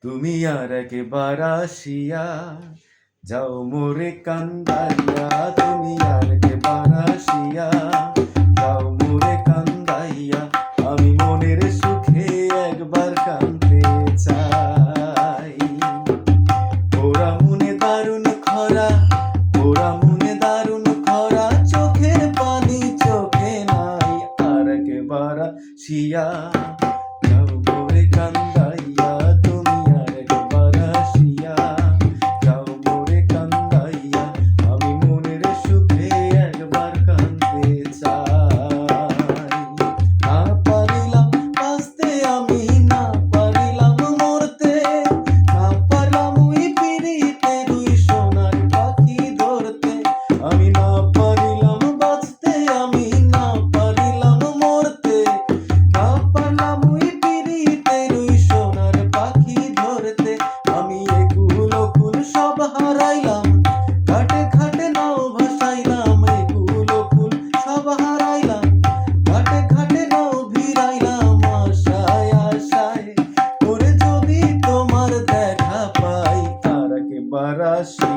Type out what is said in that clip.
তুমি আর একবার আসিয়া যাও মোরে কান্দাইয়া, তুমি আর একবার আসিয়া যাও মোরে কান্দাইয়া, আমি মনের সুখে একবার কাঁদতে চাই। ওরা মনে দারুণ খরা, ওরা মনে দারুণ খরা, চোখের পানি চোখে নাই, আর একবার আসিয়া যাও মোরে কান্দাইয়া, তুমি আর একবার আসিয়া যাও মোরে কান্দাইয়া, আমি মনের সুখে একবার কাঁদতে চাই। না পারিলাম বাঁচতে আমি, না পারিলাম মরতে, না পারলাম ওই পিরিতে দুই সোনার পাখি ধরতে, আমি না পারিলাম বাঁচতে আমি, না পারিলাম মরতে, না পারলাম ওই পিরিতে দুই সোনার পাখি ধরতে, আমি একুল ওকুল সব হারাইলাম, ঘাটে ঘাটে নাও ভাসাইলাম, একুল ওকুল সব হারাইলাম, ঘাটে ঘাটে নাও ভিড়াইলাম, আশায় আশায় ওরে যদি তোমার দেখা পাই, আর একবার আসি